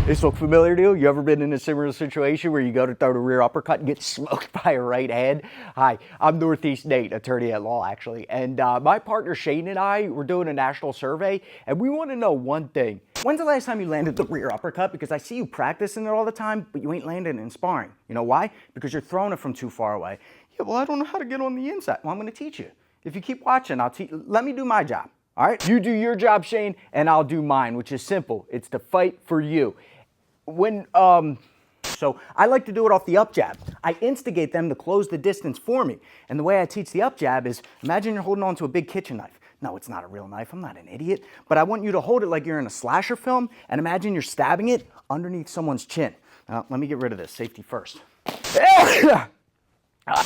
This look familiar to you? You ever been in a similar situation where you go to throw the rear uppercut and get smoked by a right hand? Hi, I'm Northeast Nate, attorney at law actually, and my partner Shane and I were doing a national survey, and we want to know one thing. When's the last time you landed the rear uppercut? Because I see you practicing it all the time, but you ain't landing it in sparring. You know why? Because you're throwing it from too far away. Yeah, well, I don't know how to get on the inside. Well, I'm going to teach you. If you keep watching, let me do my job. All right? You do your job, Shane, and I'll do mine, which is simple. It's to fight for you. So I like to do it off the up jab. I instigate them to close the distance for me. And the way I teach the up jab is, imagine you're holding on to a big kitchen knife. No, it's not a real knife. I'm not an idiot. But I want you to hold it like you're in a slasher film, and imagine you're stabbing it underneath someone's chin. Now, let me get rid of this. Safety first.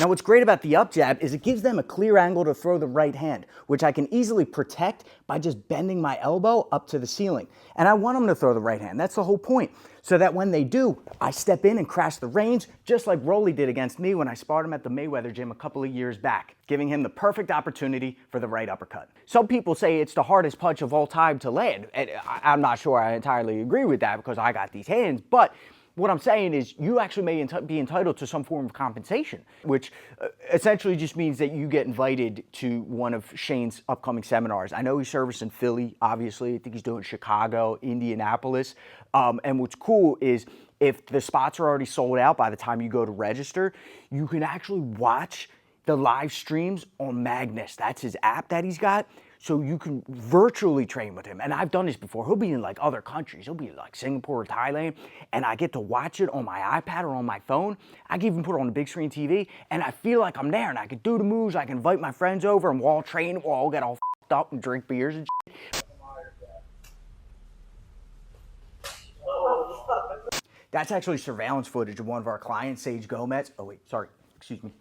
Now, what's great about the up jab is it gives them a clear angle to throw the right hand, which I can easily protect by just bending my elbow up to the ceiling. And I want them to throw the right hand. That's the whole point. So that when they do, I step in and crash the range, just like Rolly did against me when I sparred him at the Mayweather gym a couple of years back, giving him the perfect opportunity for the right uppercut. Some people say it's the hardest punch of all time to land. And I'm not sure I entirely agree with that because I got these hands, but what I'm saying is you actually may be entitled to some form of compensation, which essentially just means that you get invited to one of Shane's upcoming seminars. I know he's servicing Philly, obviously. I think he's doing Chicago, Indianapolis. And what's cool is if the spots are already sold out by the time you go to register, you can actually watch the live streams on Magnus. That's his app that he's got. So you can virtually train with him. And I've done this before. He'll be in like other countries. He'll be in like Singapore or Thailand. And I get to watch it on my iPad or on my phone. I can even put it on the big screen TV. And I feel like I'm there and I can do the moves. I can invite my friends over and we'll all train. We'll all get all f***ed up and drink beers and shit. That's actually surveillance footage of one of our clients, Sage Gomez. Oh wait, sorry, excuse me.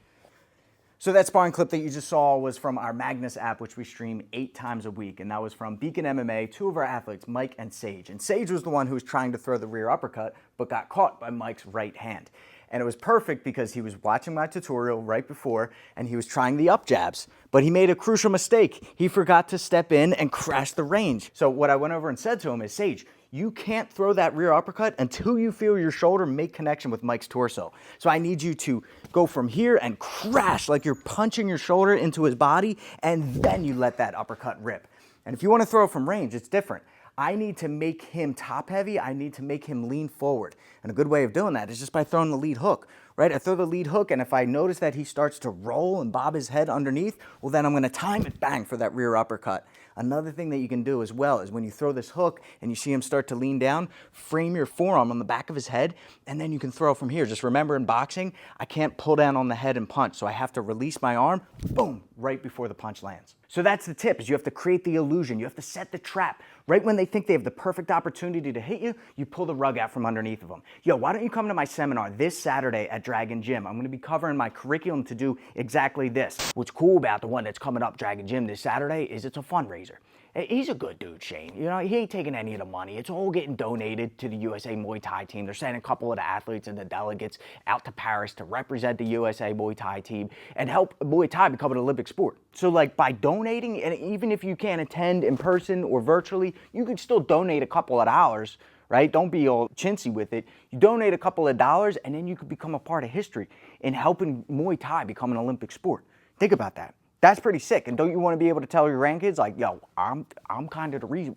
So that sparring clip that you just saw was from our Magnus app, which we stream 8 times a week. And that was from Beacon MMA, 2 of our athletes, Mike and Sage. And Sage was the one who was trying to throw the rear uppercut, but got caught by Mike's right hand. And it was perfect because he was watching my tutorial right before, and he was trying the up jabs. But he made a crucial mistake. He forgot to step in and crash the range. So what I went over and said to him is, Sage, you can't throw that rear uppercut until you feel your shoulder make connection with Mike's torso. So I need you to go from here and crash like you're punching your shoulder into his body, and then you let that uppercut rip. And if you want to throw from range, it's different. I need to make him top heavy. I need to make him lean forward. And a good way of doing that is just by throwing the lead hook, right? I throw the lead hook, and if I notice that he starts to roll and bob his head underneath, well, then I'm going to time it, bang, for that rear uppercut. Another thing that you can do as well is when you throw this hook and you see him start to lean down, frame your forearm on the back of his head, and then you can throw from here. Just remember, in boxing, I can't pull down on the head and punch, so I have to release my arm, boom, right before the punch lands. So that's the tip, is you have to create the illusion. You have to set the trap. Right when they think they have the perfect opportunity to hit you, you pull the rug out from underneath of them. Yo, why don't you come to my seminar this Saturday at Dragon Gym? I'm going to be covering my curriculum to do exactly this. What's cool about the one that's coming up, Dragon Gym, this Saturday is it's a fundraiser. He's a good dude, Shane. You know, he ain't taking any of the money. It's all getting donated to the USA Muay Thai team. They're sending a couple of the athletes and the delegates out to Paris to represent the USA Muay Thai team and help Muay Thai become an Olympic sport. So like by donating, and even if you can't attend in person or virtually, you can still donate a couple of dollars, right? Don't be all chintzy with it. You donate a couple of dollars and then you could become a part of history in helping Muay Thai become an Olympic sport. Think about that. That's pretty sick. And don't you want to be able to tell your grandkids, like, yo, I'm kind of the reason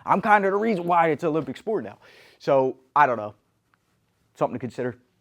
I'm kind of the reason why it's an Olympic sport now. So I don't know. Something to consider.